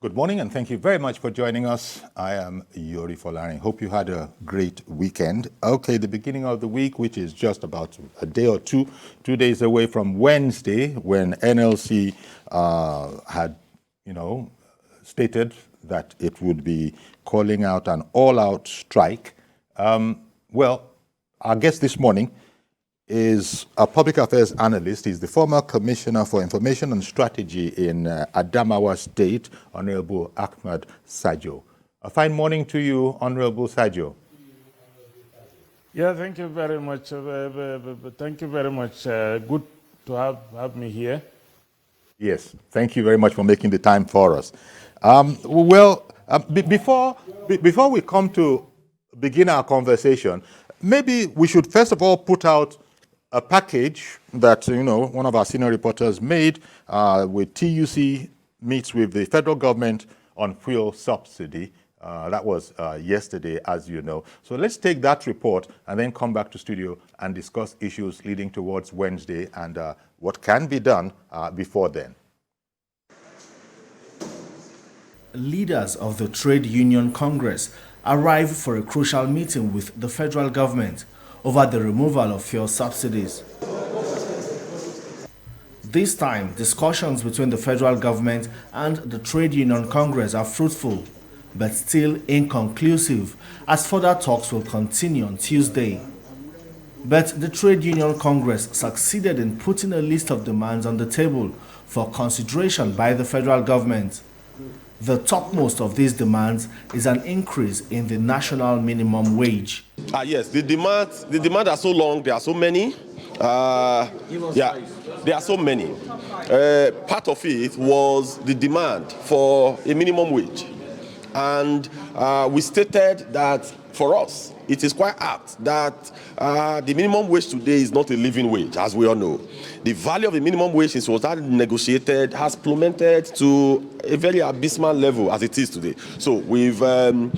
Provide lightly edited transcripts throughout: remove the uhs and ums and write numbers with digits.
Good morning, and thank you very much for joining us. I am Yori Folani. Hope you had a great weekend. Okay, the beginning of the week, which is just about a day or 2 days away from Wednesday, when NLC had, stated that it would be calling out an all-out strike. Well, our guest this morning is a public affairs analyst. He's the former Commissioner for Information and Strategy in Adamawa State, Honorable Ahmad Sajo. A fine morning to you, Honorable Sajo. Yeah, thank you very much. Thank you very much. Good to have me here. Yes, thank you very much for making the time for us. Before we come to begin our conversation, maybe we should first of all put out a package that, one of our senior reporters made with TUC meets with the federal government on fuel subsidy. That was yesterday, as you know. So let's take that report and then come back to studio and discuss issues leading towards Wednesday and what can be done before then. Leaders of the Trade Union Congress arrived for a crucial meeting with the federal government over the removal of fuel subsidies. This time, discussions between the federal government and the Trade Union Congress are fruitful, but still inconclusive, as further talks will continue on Tuesday. But the Trade Union Congress succeeded in putting a list of demands on the table for consideration by the federal government. The topmost of these demands is an increase in the national minimum wage. Yes, the demands are so long, there are so many. There are so many. Part of it was the demand for a minimum wage. And we stated that for us, it is quite apt that the minimum wage today is not a living wage, as we all know. The value of the minimum wage since it was negotiated has plummeted to a very abysmal level as it is today. So we've, and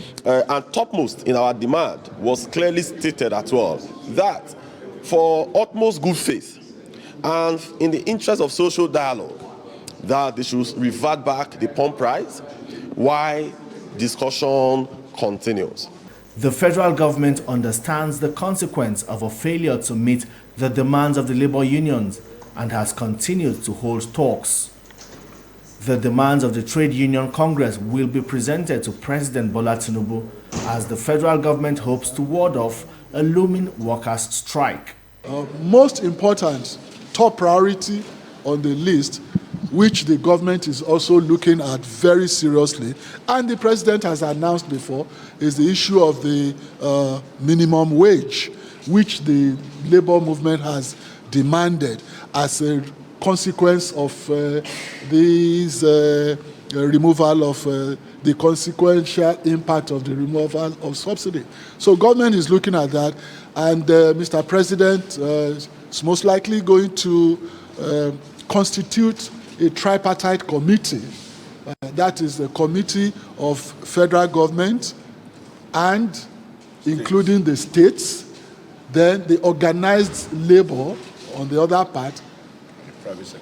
topmost in our demand was clearly stated as well that for utmost good faith and in the interest of social dialogue, that they should revert back the pump price while discussion continues. The federal government understands the consequence of a failure to meet the demands of the labor unions and has continued to hold talks. The demands of the Trade Union Congress will be presented to President Bola Tinubu as the federal government hopes to ward off a looming workers' strike. Most important top priority on the list, which the government is also looking at very seriously, and the president has announced before, is the issue of the minimum wage, which the labor movement has demanded as a consequence of this removal of the consequential impact of the removal of subsidy. So government is looking at that, and Mr. President is most likely going to constitute a tripartite committee. That is the committee of federal government and including the states, then the organized labor on the other part,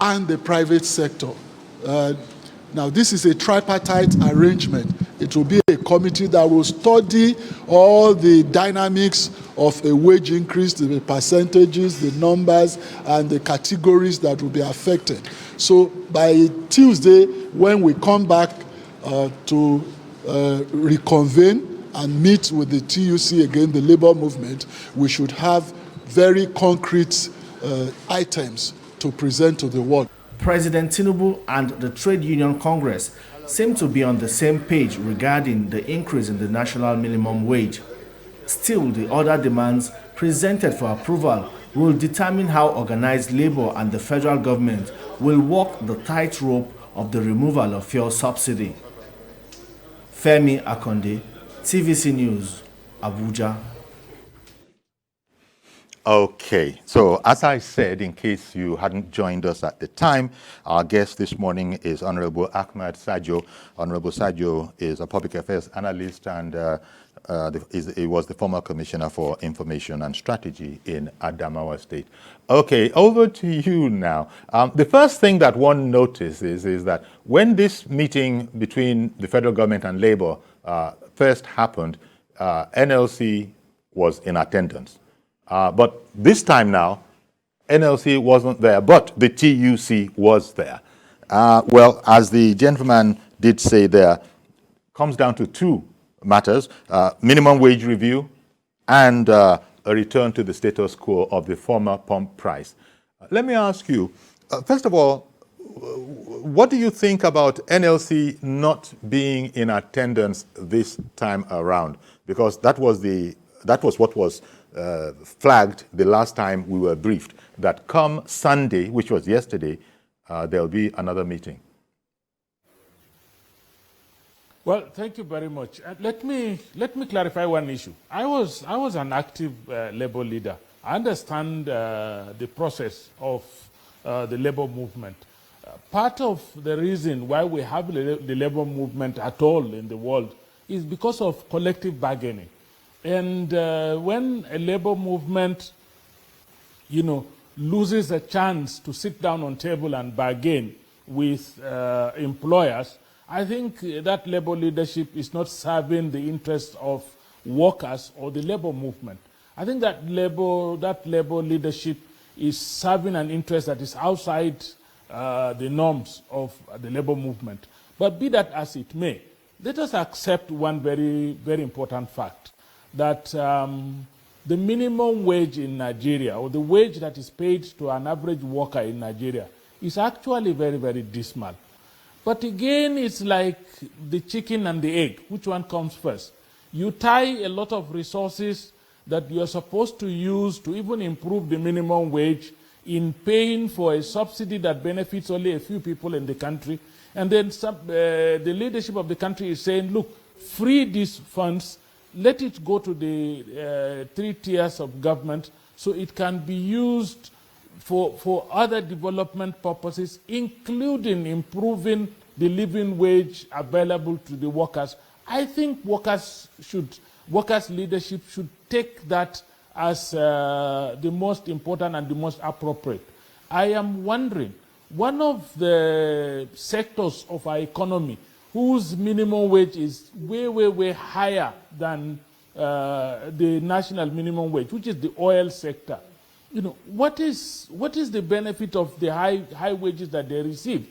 and the private sector. Now, this is a tripartite arrangement. It will be a committee that will study all the dynamics of a wage increase, the percentages, the numbers, and the categories that will be affected. So by Tuesday, when we come back to reconvene and meet with the TUC again, the labor movement, we should have very concrete items to present to the world. President Tinubu and the Trade Union Congress seem to be on the same page regarding the increase in the national minimum wage. Still, the other demands presented for approval will determine how organized labor and the federal government will walk the tightrope of the removal of fuel subsidy. Femi Akonde, TVC News, Abuja. Okay, so as I said, in case you hadn't joined us at the time, our guest this morning is Honorable Ahmad Sajo. Honorable Sajo is a public affairs analyst and He was the former Commissioner for Information and Strategy in Adamawa State. Okay, over to you now. The first thing that one notices is that when this meeting between the federal government and Labour first happened, NLC was in attendance. But this time now, NLC wasn't there, but the TUC was there. Well, as the gentleman did say there, comes down to two matters, minimum wage review and a return to the status quo of the former pump price. Let me ask you, first of all, what do you think about NLC not being in attendance this time around? Because that was what was flagged the last time we were briefed, that come Sunday, which was yesterday, there'll be another meeting. Well, thank you very much. Let me clarify one issue. I was an active labor leader. I understand the process of the labor movement. Part of the reason why we have the labor movement at all in the world is because of collective bargaining. And when a labor movement, loses a chance to sit down on table and bargain with employers, I think that labor leadership is not serving the interests of workers or the labor movement. I think that labor leadership is serving an interest that is outside the norms of the labor movement. But be that as it may, let us accept one very, very important fact, that the minimum wage in Nigeria, or the wage that is paid to an average worker in Nigeria, is actually very, very dismal. But again, it's like the chicken and the egg. Which one comes first? You tie a lot of resources that you're supposed to use to even improve the minimum wage in paying for a subsidy that benefits only a few people in the country. And then the leadership of the country is saying, look, free these funds, let it go to the 3 tiers of government so it can be used for other development purposes, including improving the living wage available to the workers. I think workers leadership should take that as the most important and the most appropriate. I am wondering, one of the sectors of our economy whose minimum wage is way, way, way higher than the national minimum wage, which is the oil sector. What is the benefit of the high wages that they receive?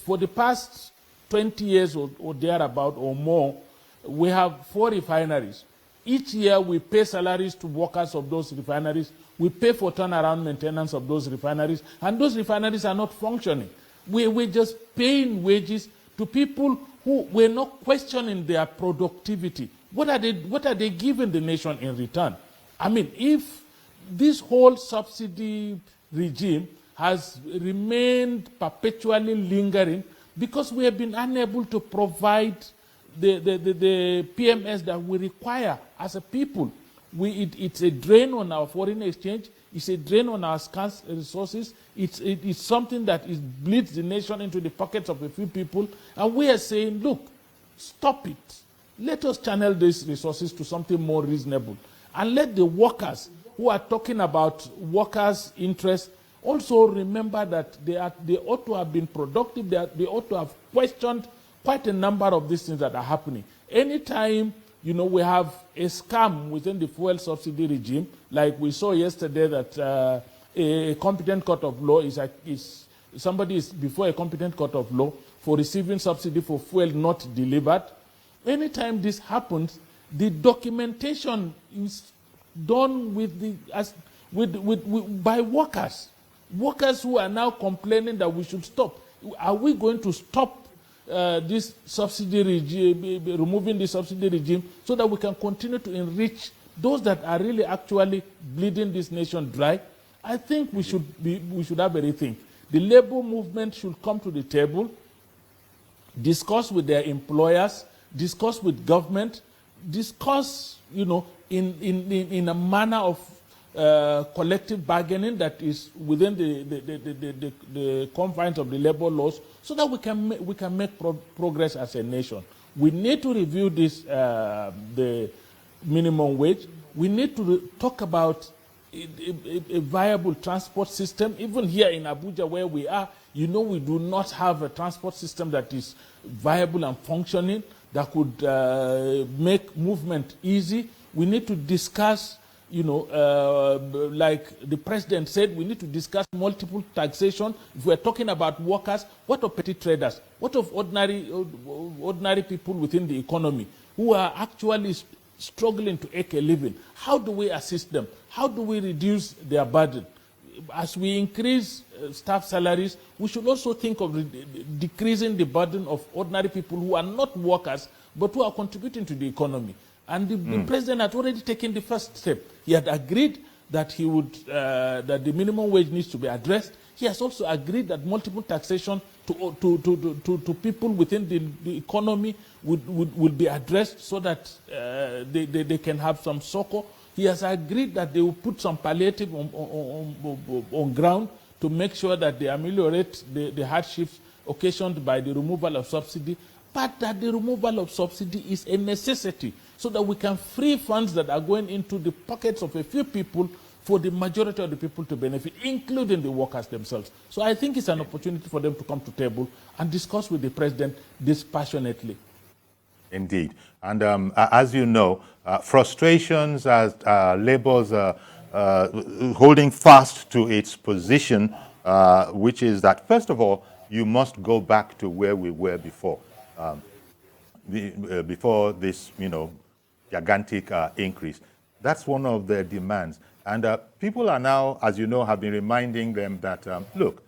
For the past 20 years or thereabout or more, we have 4 refineries. Each year we pay salaries to workers of those refineries. We pay for turnaround maintenance of those refineries, and those refineries are not functioning. We're just paying wages to people who we're not questioning their productivity. What are they giving the nation in return? I mean, if this whole subsidy regime has remained perpetually lingering because we have been unable to provide the PMS that we require as a people. It's a drain on our foreign exchange. It's a drain on our scarce resources. It's something that bleeds the nation into the pockets of a few people. And we are saying, look, stop it. Let us channel these resources to something more reasonable. And let the workers who are talking about workers' interests also remember that they ought to have been productive. They ought to have questioned quite a number of these things that are happening. Anytime, we have a scam within the fuel subsidy regime, like we saw yesterday that a competent court of law somebody is before a competent court of law for receiving subsidy for fuel not delivered. Anytime this happens, the documentation is done by workers who are now complaining that we should stop. Are we going to stop this subsidy regime, removing the subsidy regime, so that we can continue to enrich those that are really actually bleeding this nation dry? I think we should have a rethink. The labor movement should come to the table, discuss with their employers, discuss with government, discuss, in a manner of collective bargaining that is within the confines of the labor laws, so that we can make progress as a nation. We need to review the minimum wage. We need to talk about a viable transport system. Even here in Abuja where we are, we do not have a transport system that is viable and functioning, that could make movement easy. We need to discuss, like the president said, we need to discuss multiple taxation. If we're talking about workers, what of petty traders? What of ordinary people within the economy who are actually struggling to make a living? How do we assist them? How do we reduce their burden? As we increase staff salaries, we should also think of decreasing the burden of ordinary people who are not workers, but who are contributing to the economy. And the president had already taken the first step. He had agreed that he would that the minimum wage needs to be addressed. He has also agreed that multiple taxation to people within the economy will be addressed so that they can have some succor. He has agreed that they will put some palliative on ground to make sure that they ameliorate the hardships occasioned by the removal of subsidy, but that the removal of subsidy is a necessity so that we can free funds that are going into the pockets of a few people for the majority of the people to benefit, including the workers themselves. So I think it's an opportunity for them to come to the table and discuss with the president dispassionately. Indeed. And as you know, frustrations as Labour's holding fast to its position, which is that, first of all, you must go back to where we were before. Before this, gigantic increase. That's one of their demands. And people are now, as you know, have been reminding them that, look,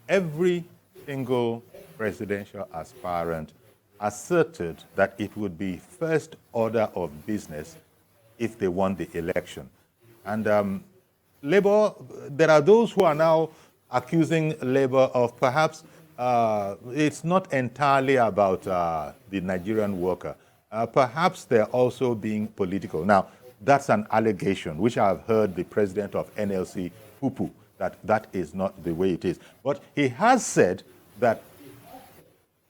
every single presidential aspirant asserted that it would be first order of business if they won the election. And Labour, there are those who are now accusing Labour of perhaps it's not entirely about the Nigerian worker. Perhaps they're also being political. Now, that's an allegation, which I've heard the president of NLC poo-poo, that is not the way it is. But he has said that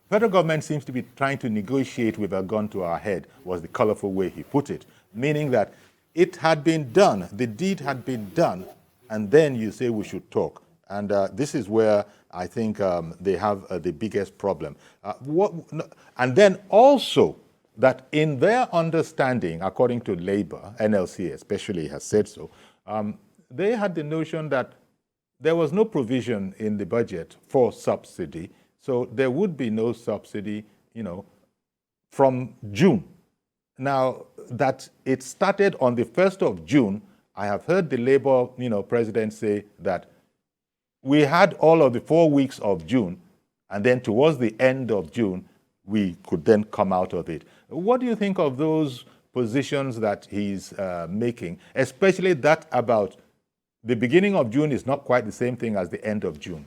federal government seems to be trying to negotiate with a gun to our head, was the colorful way he put it, meaning that it had been done, the deed had been done, and then you say we should talk. And this is where I think they have the biggest problem. And then also that in their understanding, according to Labour, NLC especially has said so, they had the notion that there was no provision in the budget for subsidy, so there would be no subsidy, from June. Now, that it started on the 1st of June, I have heard the Labour, president say that we had all of the 4 weeks of June, and then towards the end of June, we could then come out of it. What do you think of those positions that he's making, especially that about the beginning of June is not quite the same thing as the end of June?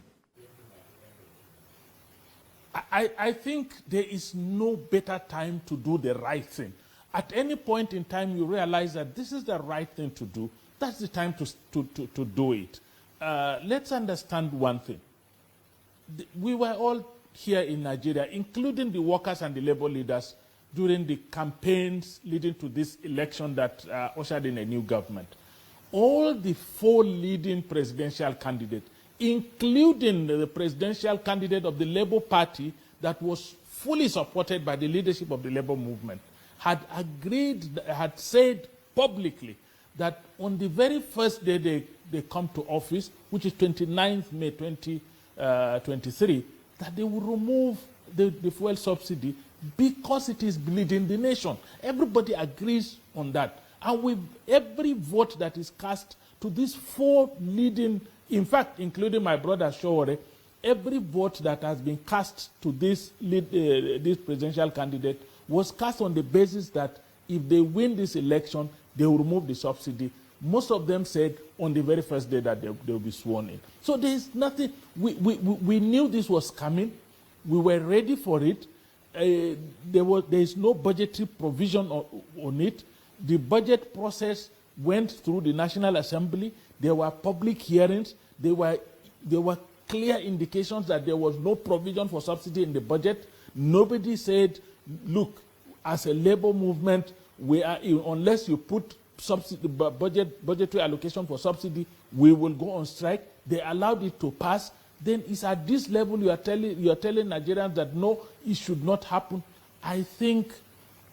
I think there is no better time to do the right thing. At any point in time, you realize that this is the right thing to do. That's the time to do it. Let's understand one thing. We were all here in Nigeria, including the workers and the labor leaders, during the campaigns leading to this election that ushered in a new government. All the 4 leading presidential candidates, including the presidential candidate of the Labour Party that was fully supported by the leadership of the labor movement, had agreed, had said publicly that on the very first day they come to office, which is 29th May 2023, that they will remove the fuel subsidy because it is bleeding the nation. Everybody agrees on that. And with every vote that is cast to these 4 leading, in fact, including my brother Showore, every vote that has been cast to this presidential candidate was cast on the basis that if they win this election, they will remove the subsidy. Most of them said on the very first day that they will be sworn in. So there is nothing, we knew this was coming. We were ready for it. There is no budgetary provision on it. The budget process went through the National Assembly. There were public hearings. There were clear indications that there was no provision for subsidy in the budget. Nobody said, look, as a labor movement, we are, unless you put budgetary allocation for subsidy, we will go on strike. They allowed it to pass. Then it's at this level you are telling Nigerians that no, it should not happen. I think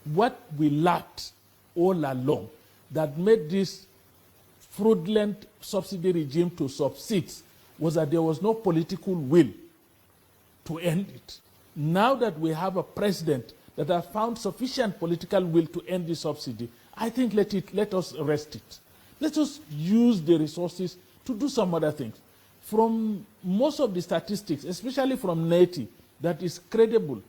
what we lacked all along that made this fraudulent subsidy regime to succeed was that there was no political will to end it. Now that we have a president that has found sufficient political will to end the subsidy, I think let us arrest it. Let us use the resources to do some other things. From most of the statistics, especially from NETI, that is credible,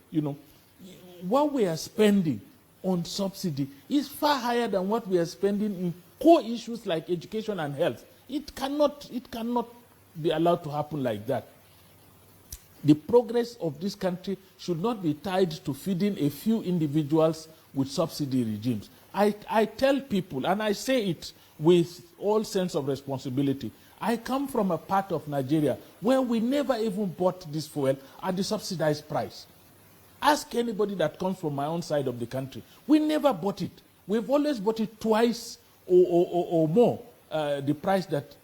what we are spending on subsidy is far higher than what we are spending in core issues like education and health. It cannot be allowed to happen like that. The progress of this country should not be tied to feeding a few individuals with subsidy regimes. I tell people, and I say it with all sense of responsibility, I come from a part of Nigeria where we never even bought this fuel at the subsidized price. Ask anybody that comes from my own side of the country. We never bought it. We've always bought it twice or more the price that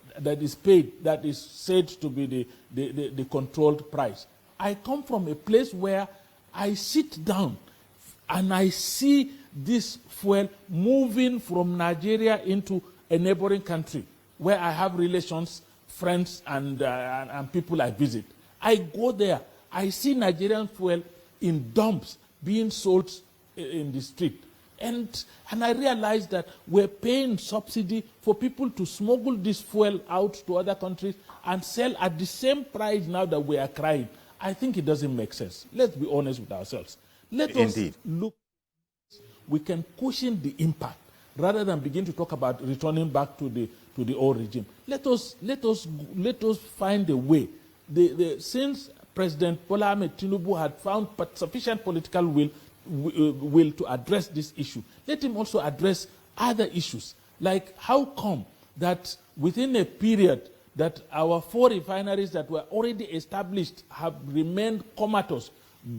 is paid, that is said to be the controlled price. I come from a place where I sit down and I see this fuel moving from Nigeria into a neighboring country where I have relations, friends, and people I visit. I go there. I see Nigerian fuel in dumps being sold in the street. And I realized that we're paying subsidy for people to smuggle this fuel out to other countries and sell at the same price now that we are crying. I think it doesn't make sense. Let's be honest with ourselves. Let us look. We can cushion the impact rather than begin to talk about returning back to the old regime. Let us find a way. Since President Bola Ahmed Tinubu had found sufficient political will to address this issue, let him also address other issues. Like how come that within a period that our 4 refineries that were already established have remained comatose,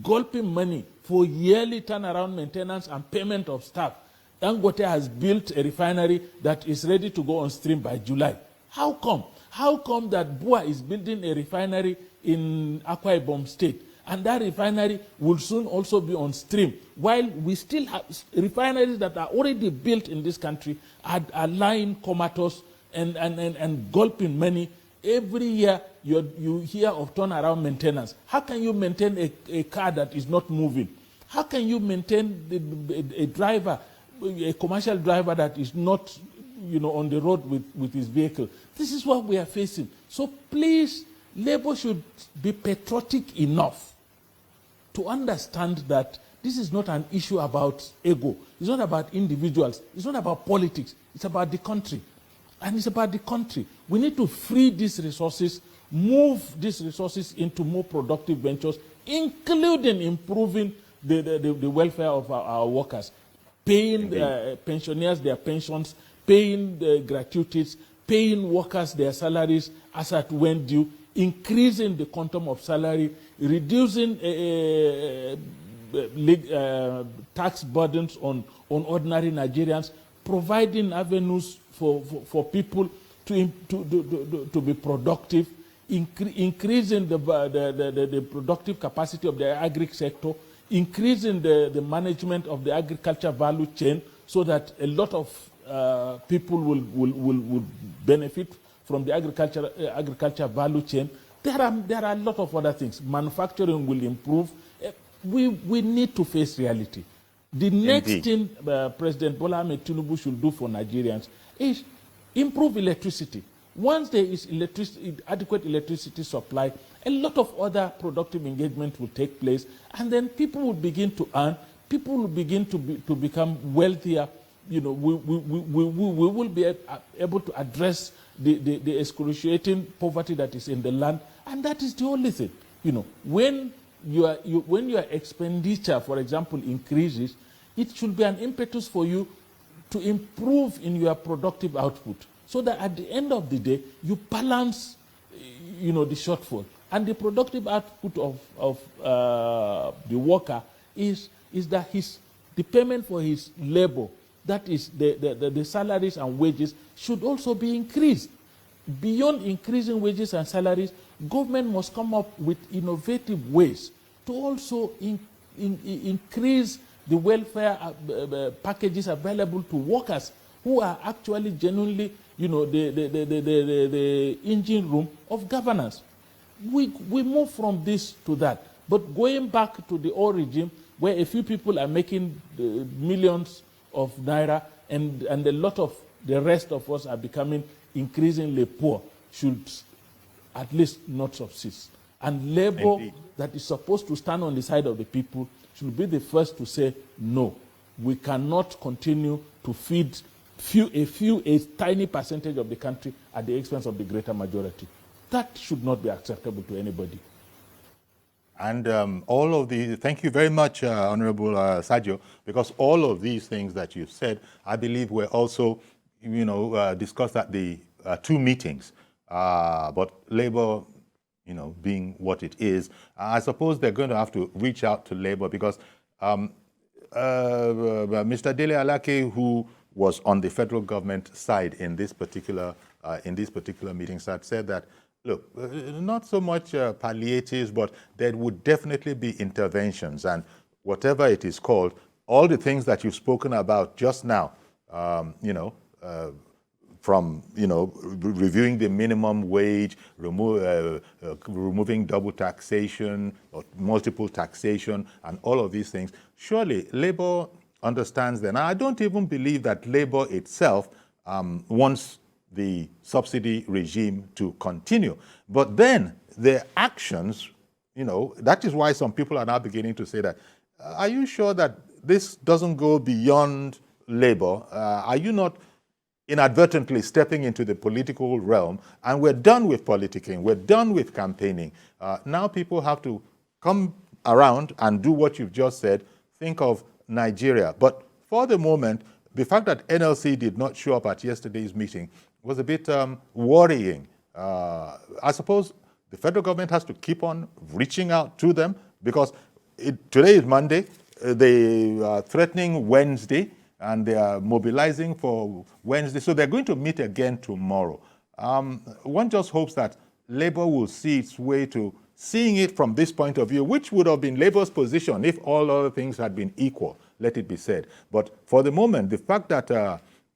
gulping money for yearly turnaround maintenance and payment of staff. Dangote has built a refinery that is ready to go on stream by July. How come? How come that BUA is building a refinery in Akwa Ibom State, and that refinery will soon also be on stream, while we still have refineries that are already built in this country are lying comatose and gulping money? Every year you hear of turnaround maintenance. How can you maintain a car that is not moving? How can you maintain a driver, a commercial driver that is not on the road with his vehicle? This is what we are facing. So please, Labour should be patriotic enough to understand that this is not an issue about ego. It's not about individuals. It's not about politics. It's about the country. And it's about the country. We need to free these resources, move these resources into more productive ventures, including improving the welfare of our workers, paying pensioners their pensions, paying the gratuities, paying workers their salaries as at when due, increasing the quantum of salary, reducing tax burdens on ordinary Nigerians, providing avenues for people to be productive, increasing the productive capacity of the agri sector, increasing the management of the agriculture value chain so that a lot of people will benefit from the agriculture value chain. There are a lot of other things. Manufacturing will improve. We need to face reality. The next thing President Bola Ahmed Tinubu should do for Nigerians is improve electricity. Once there is adequate electricity supply, a lot of other productive engagement will take place, and then people will begin to earn, people will begin to become wealthier. We will be able to address the excruciating poverty that is in the land, and that is the only thing. When your expenditure, for example, increases, it should be an impetus for you to improve in your productive output, so that at the end of the day you balance, the shortfall, and the productive output of the worker is that the payment for his labor, that is the salaries and wages should also be increased. Beyond increasing wages and salaries, government must come up with innovative ways to also increase the welfare packages available to workers who are actually genuinely, the engine room of governance. We move from this to that. But going back to the old regime, where a few people are making millions of naira and a lot of the rest of us are becoming increasingly poor, should at least not subsist. And labor that is supposed to stand on the side of the people should be the first to say, no, we cannot continue to feed a tiny percentage of the country at the expense of the greater majority. That should not be acceptable to anybody. And all of these, thank you very much, Honorable Sadio, because all of these things that you've said, I believe were also, discussed at the two meetings. But Labour, being what it is, I suppose they're going to have to reach out to Labour because Mr. Dele Alake, who was on the federal government side in this particular meetings, had said that, look, not so much palliatives, but there would definitely be interventions, and whatever it is called, all the things that you've spoken about just now, from reviewing the minimum wage, removing double taxation or multiple taxation, and all of these things. Surely Labour understands that. Now, I don't even believe that Labour itself wants the subsidy regime to continue. But then their actions, that is why some people are now beginning to say that, are you sure that this doesn't go beyond Labour? Are you not inadvertently stepping into the political realm? And we're done with politicking. We're done with campaigning. Now people have to come around and do what you've just said. Think of Nigeria. But for the moment, the fact that NLC did not show up at yesterday's meeting was a bit worrying. I suppose the federal government has to keep on reaching out to them because today is Monday. They are threatening Wednesday and they are mobilizing for Wednesday. So they're going to meet again tomorrow. One just hopes that Labour will see its way to seeing it from this point of view, which would have been Labour's position if all other things had been equal, let it be said. But for the moment, the fact that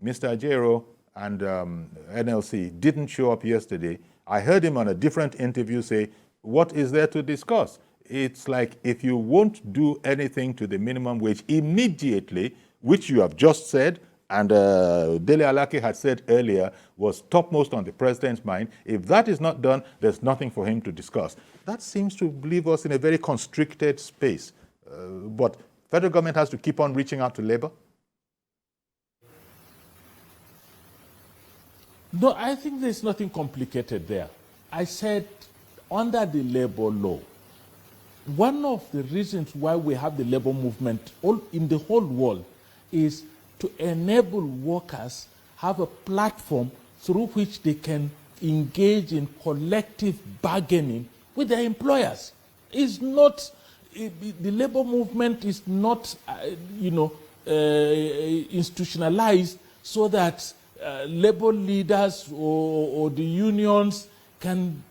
Mr. Ajero and NLC didn't show up yesterday, I heard him on a different interview say, what is there to discuss? It's like if you won't do anything to the minimum wage immediately, which you have just said, and Dele Alake had said earlier was topmost on the president's mind, if that is not done, there's nothing for him to discuss. That seems to leave us in a very constricted space. But federal government has to keep on reaching out to Labour? No, I think there's nothing complicated there. I said under the labor law, one of the reasons why we have the labor movement in the whole world is to enable workers have a platform through which they can engage in collective bargaining with their employers. It's not, the labor movement is not, institutionalized so that labor leaders or the unions can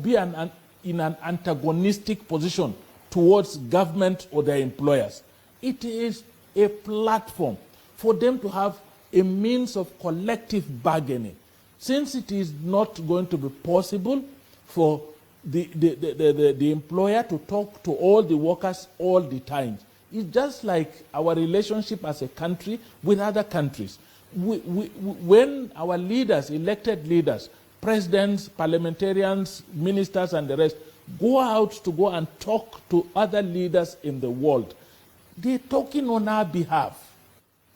be in an antagonistic position towards government or their employers. It is a platform for them to have a means of collective bargaining. Since it is not going to be possible for the employer to talk to all the workers all the time, it's just like our relationship as a country with other countries. When our leaders, elected leaders, presidents, parliamentarians, ministers, and the rest, go out to go and talk to other leaders in the world, they're talking on our behalf.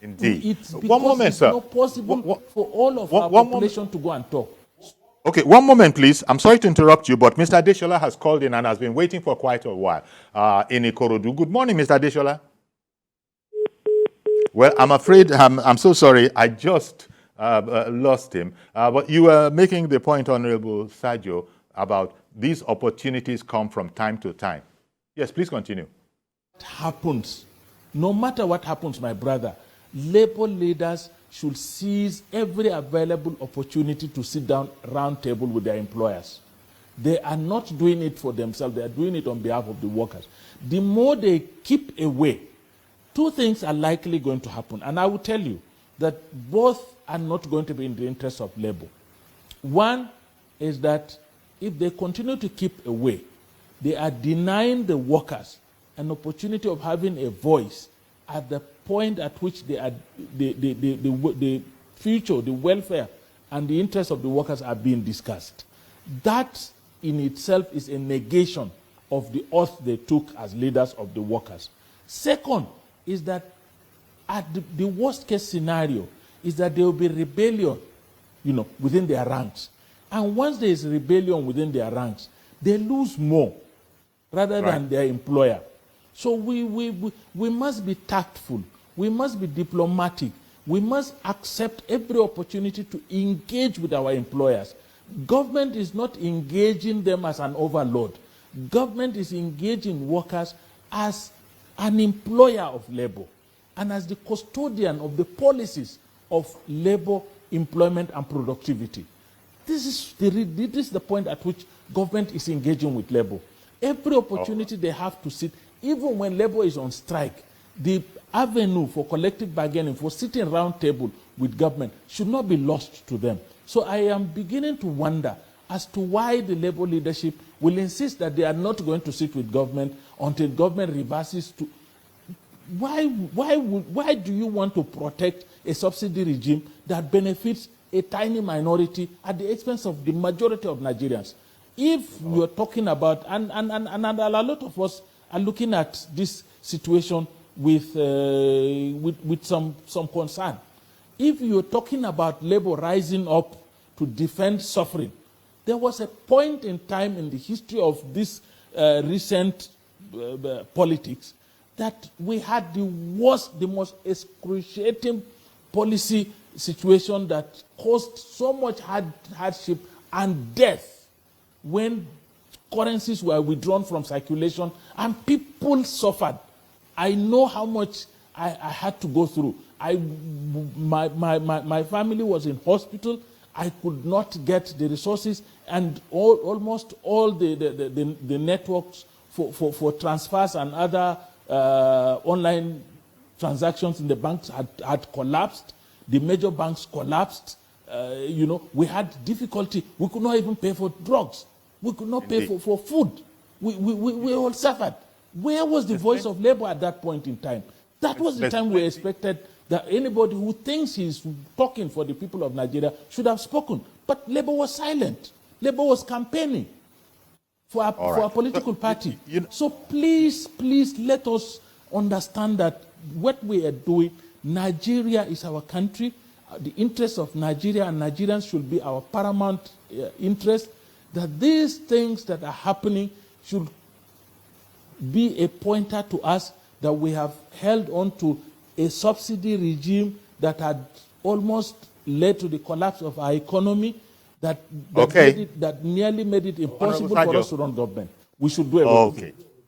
Indeed. It's because one moment, it's sir. not possible for all of our population to go and talk. Okay, one moment, please. I'm sorry to interrupt you, but Mr. Adeshola has called in and has been waiting for quite a while in Ikorodu. Good morning, Mr. Adeshola. Well, I'm afraid, I'm so sorry, I just lost him. But you were making the point, Honorable Sadio, about these opportunities come from time to time. Yes, please continue. What happens, no matter what happens, my brother, labor leaders should seize every available opportunity to sit down round table with their employers. They are not doing it for themselves. They are doing it on behalf of the workers. The more they keep away, two things are likely going to happen. And I will tell you that both are not going to be in the interest of labor. One is that if they continue to keep away, they are denying the workers an opportunity of having a voice at the point at which they are, the future, the welfare, and the interests of the workers are being discussed. That in itself is a negation of the oath they took as leaders of the workers. Second is that at the worst case scenario is that there will be rebellion, within their ranks. And once there is rebellion within their ranks, they lose more rather than their employer. So we must be tactful. We must be diplomatic. We must accept every opportunity to engage with our employers. Government is not engaging them as an overload. Government is engaging workers as an employer of labor and as the custodian of the policies of labor, employment, and productivity. This is the point at which government is engaging with labor. Every opportunity they have to sit, even when labor is on strike, the avenue for collective bargaining, for sitting round table with government, should not be lost to them. So I am beginning to wonder as to why the labor leadership will insist that they are not going to sit with government until government reverses to. Why do you want to protect a subsidy regime that benefits a tiny minority at the expense of the majority of Nigerians? If we are talking about, and a lot of us are looking at this situation with some concern. If you're talking about labor rising up to defend suffering, there was a point in time in the history of this recent politics that we had the worst, the most excruciating policy situation that caused so much hardship and death when currencies were withdrawn from circulation and people suffered. I know how much I had to go through. My family was in hospital. I could not get the resources, and almost all the networks for transfers and other online transactions in the banks had collapsed. The major banks collapsed. We had difficulty. We could not even pay for drugs. We could not pay for food. We all suffered. Where was the voice of labor at that point in time? That was the time we expected that anybody who thinks he's talking for the people of Nigeria should have spoken. But labor was silent. Labor was campaigning for a political party. So please let us understand that what we are doing, Nigeria is our country. The interests of Nigeria and Nigerians should be our paramount interest. That these things that are happening should be a pointer to us that we have held on to a subsidy regime that had almost led to the collapse of our economy, that nearly made it impossible for us to run government. We should do away with it.